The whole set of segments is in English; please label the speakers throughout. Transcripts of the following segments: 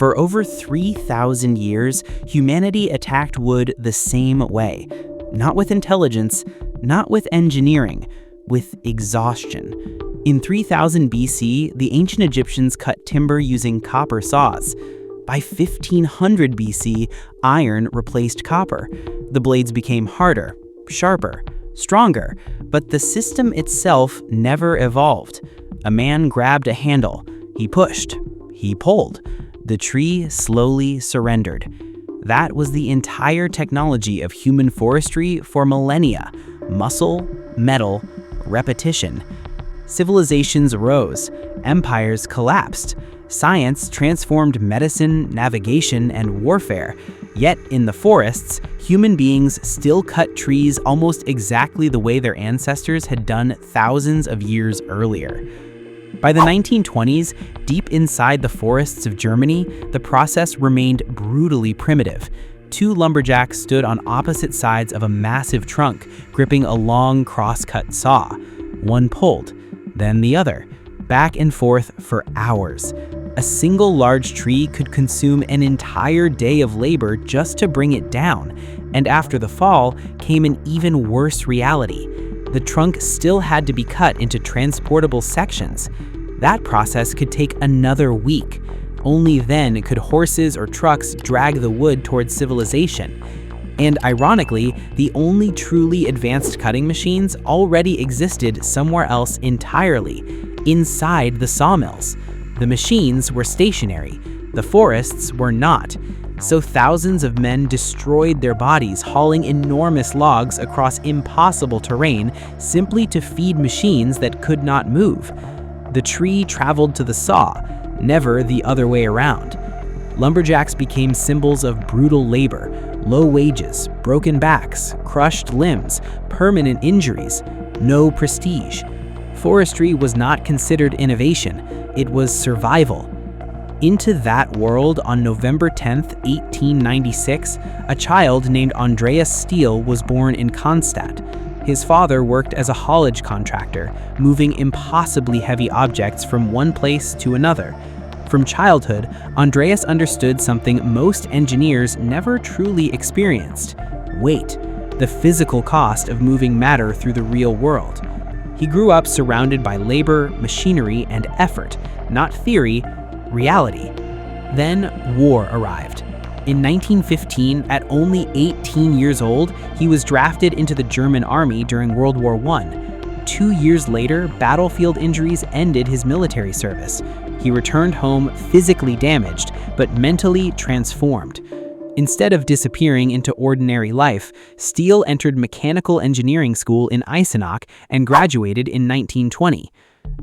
Speaker 1: For over 3,000 years, humanity attacked wood the same way. Not with intelligence, not with engineering, with exhaustion. In 3000 BC, the ancient Egyptians cut timber using copper saws. By 1500 BC, iron replaced copper. The blades became harder, sharper, stronger, but the system itself never evolved. A man grabbed a handle. He pushed. He pulled. The tree slowly surrendered. That was the entire technology of human forestry for millennia. Muscle, metal, repetition. Civilizations rose. Empires collapsed. Science transformed medicine, navigation, and warfare. Yet in the forests, human beings still cut trees almost exactly the way their ancestors had done thousands of years earlier. By the 1920s, deep inside the forests of Germany, the process remained brutally primitive. Two lumberjacks stood on opposite sides of a massive trunk, gripping a long cross-cut saw. One pulled, then the other, back and forth for hours. A single large tree could consume an entire day of labor just to bring it down, and after the fall came an even worse reality. The trunk still had to be cut into transportable sections. That process could take another week. Only then could horses or trucks drag the wood towards civilization. And ironically, the only truly advanced cutting machines already existed somewhere else entirely, inside the sawmills. The machines were stationary, the forests were not. So thousands of men destroyed their bodies hauling enormous logs across impossible terrain simply to feed machines that could not move. The tree traveled to the saw, never the other way around. Lumberjacks became symbols of brutal labor, low wages, broken backs, crushed limbs, permanent injuries, no prestige. Forestry was not considered innovation, it was survival. Into that world, on November 10, 1896, a child named Andreas Stihl was born in Contra. His father worked as a haulage contractor, moving impossibly heavy objects from one place to another. From childhood, Andreas understood something most engineers never truly experienced: weight, the physical cost of moving matter through the real world. He grew up surrounded by labor, machinery, and effort, not theory, reality. Then war arrived. In 1915, at only 18 years old, he was drafted into the German army during World War I. 2 years later, battlefield injuries ended his military service. He returned home physically damaged, but mentally transformed. Instead of disappearing into ordinary life, Stihl entered mechanical engineering school in Eisenach and graduated in 1920.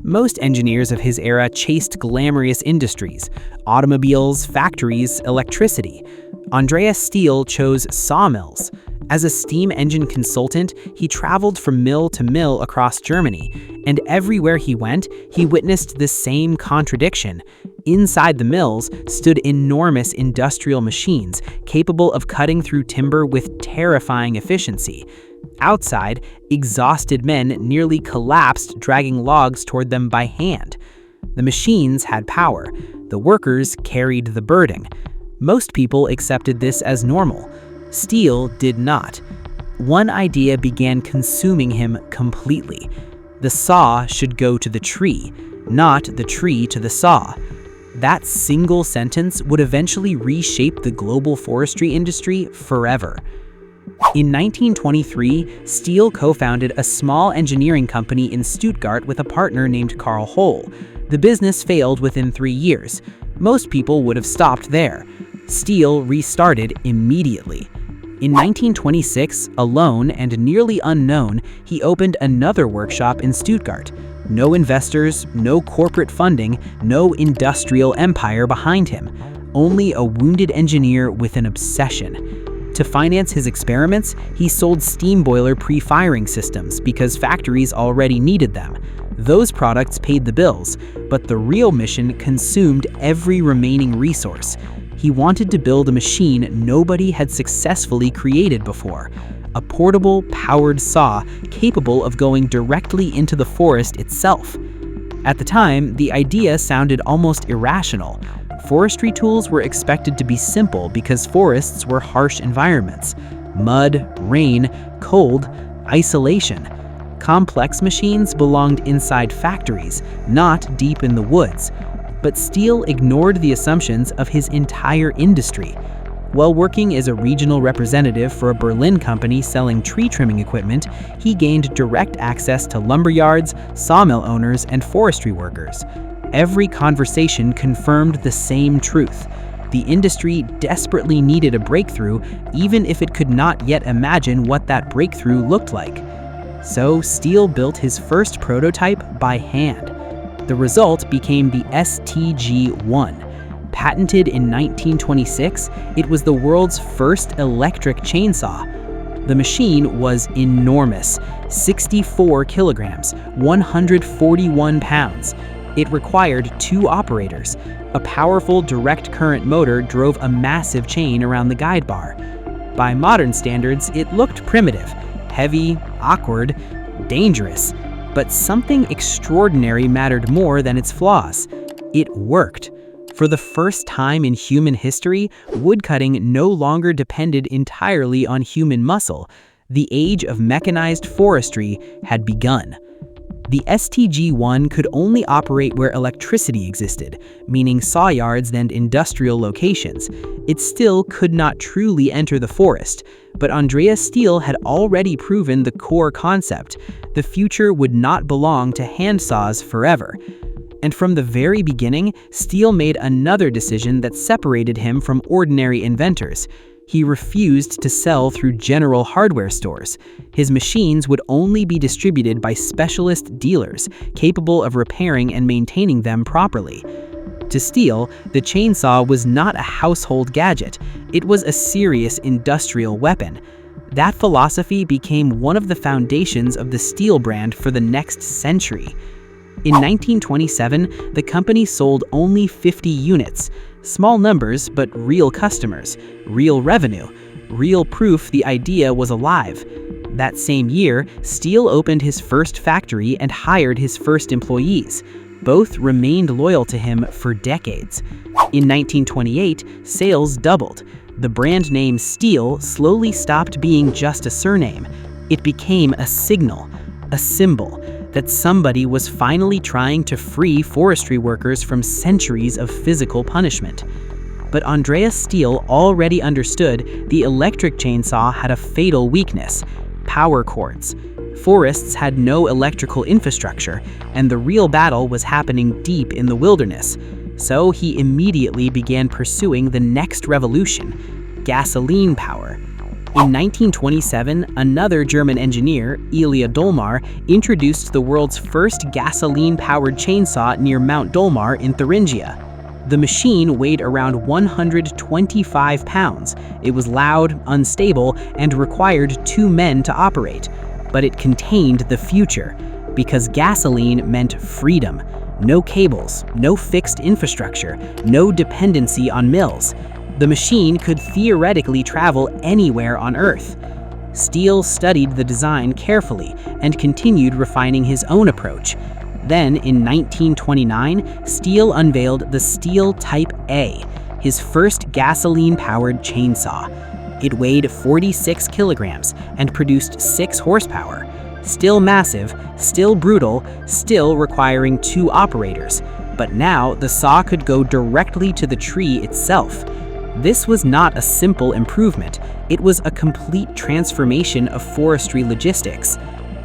Speaker 1: Most engineers of his era chased glamorous industries: automobiles, factories, electricity. Andreas Stihl chose sawmills. As a steam engine consultant, he traveled from mill to mill across Germany, and everywhere he went, he witnessed the same contradiction. Inside the mills stood enormous industrial machines capable of cutting through timber with terrifying efficiency. Outside, exhausted men nearly collapsed dragging logs toward them by hand. The machines had power. The workers carried the burden. Most people accepted this as normal. Stihl did not. One idea began consuming him completely. The saw should go to the tree, not the tree to the saw. That single sentence would eventually reshape the global forestry industry forever. In 1923, Stihl co-founded a small engineering company in Stuttgart with a partner named Karl Hohl. The business failed within 3 years. Most people would have stopped there. Stihl restarted immediately. In 1926, alone and nearly unknown, he opened another workshop in Stuttgart. No investors, no corporate funding, no industrial empire behind him. Only a wounded engineer with an obsession. To finance his experiments, he sold steam boiler pre-firing systems because factories already needed them. Those products paid the bills, but the real mission consumed every remaining resource. He wanted to build a machine nobody had successfully created before. A portable, powered saw capable of going directly into the forest itself. At the time, the idea sounded almost irrational. Forestry tools were expected to be simple because forests were harsh environments: mud, rain, cold, isolation. Complex machines belonged inside factories, not deep in the woods. But Stihl ignored the assumptions of his entire industry. While working as a regional representative for a Berlin company selling tree trimming equipment, he gained direct access to lumberyards, sawmill owners, and forestry workers. Every conversation confirmed the same truth. The industry desperately needed a breakthrough, even if it could not yet imagine what that breakthrough looked like. So Stihl built his first prototype by hand. The result became the STG-1. Patented in 1926, it was the world's first electric chainsaw. The machine was enormous, 64 kilograms, 141 pounds. It required 2 operators. A powerful direct current motor drove a massive chain around the guide bar. By modern standards, it looked primitive, heavy, awkward, dangerous. But something extraordinary mattered more than its flaws. It worked. For the first time in human history, woodcutting no longer depended entirely on human muscle. The age of mechanized forestry had begun. The STG-1 could only operate where electricity existed, meaning sawyards and industrial locations. It still could not truly enter the forest, but Andreas Stihl had already proven the core concept. The future would not belong to handsaws forever. And from the very beginning, Stihl made another decision that separated him from ordinary inventors. He refused to sell through general hardware stores. His machines would only be distributed by specialist dealers, capable of repairing and maintaining them properly. To Stihl, the chainsaw was not a household gadget. It was a serious industrial weapon. That philosophy became one of the foundations of the Stihl brand for the next century. In 1927, the company sold only 50 units. Small numbers, but real customers, real revenue, real proof the idea was alive. That same year, Stihl opened his first factory and hired his first employees. Both remained loyal to him for decades. In 1928, sales doubled. The brand name Stihl slowly stopped being just a surname. It became a signal, a symbol, that somebody was finally trying to free forestry workers from centuries of physical punishment. But Andreas Stihl already understood the electric chainsaw had a fatal weakness: power cords. Forests had no electrical infrastructure, and the real battle was happening deep in the wilderness. So he immediately began pursuing the next revolution: gasoline power. In 1927, another German engineer, Elia Dolmar, introduced the world's first gasoline-powered chainsaw near Mount Dolmar in Thuringia. The machine weighed around 125 pounds. It was loud, unstable, and required 2 men to operate. But it contained the future, because gasoline meant freedom. No cables, no fixed infrastructure, no dependency on mills. The machine could theoretically travel anywhere on Earth. Stihl studied the design carefully and continued refining his own approach. Then, in 1929, Stihl unveiled the Stihl Type A, his first gasoline-powered chainsaw. It weighed 46 kilograms and produced 6 horsepower. Still massive, still brutal, still requiring 2 operators. But now, the saw could go directly to the tree itself. This was not a simple improvement. It was a complete transformation of forestry logistics.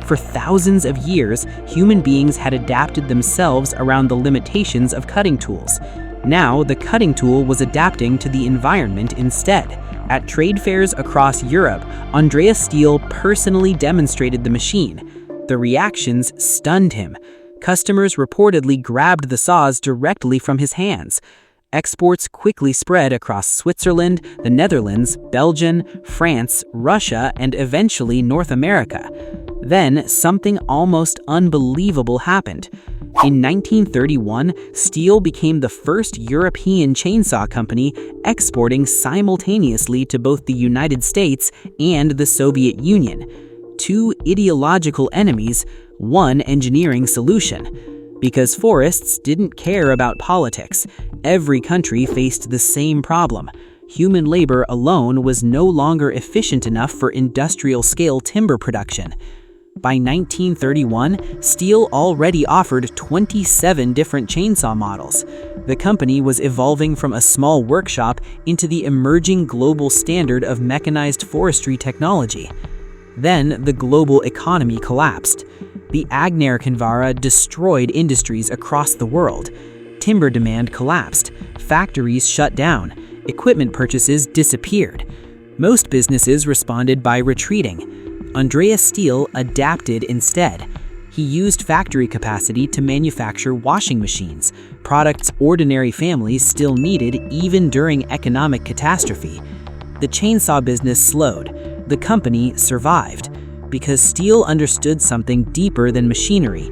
Speaker 1: For thousands of years, human beings had adapted themselves around the limitations of cutting tools. Now, the cutting tool was adapting to the environment instead. At trade fairs across Europe, Andreas Stihl personally demonstrated the machine. The reactions stunned him. Customers reportedly grabbed the saws directly from his hands. Exports quickly spread across Switzerland, the Netherlands, Belgium, France, Russia, and eventually North America. Then, something almost unbelievable happened. In 1931, Stihl became the first European chainsaw company exporting simultaneously to both the United States and the Soviet Union. 2 ideological enemies, 1 engineering solution. Because forests didn't care about politics. Every country faced the same problem. Human labor alone was no longer efficient enough for industrial-scale timber production. By 1931, Stihl already offered 27 different chainsaw models. The company was evolving from a small workshop into the emerging global standard of mechanized forestry technology. Then, the global economy collapsed. The Agner-Convara destroyed industries across the world. Timber demand collapsed, factories shut down, equipment purchases disappeared. Most businesses responded by retreating. Andreas Stihl adapted instead. He used factory capacity to manufacture washing machines, products ordinary families still needed even during economic catastrophe. The chainsaw business slowed. The company survived because Stihl understood something deeper than machinery.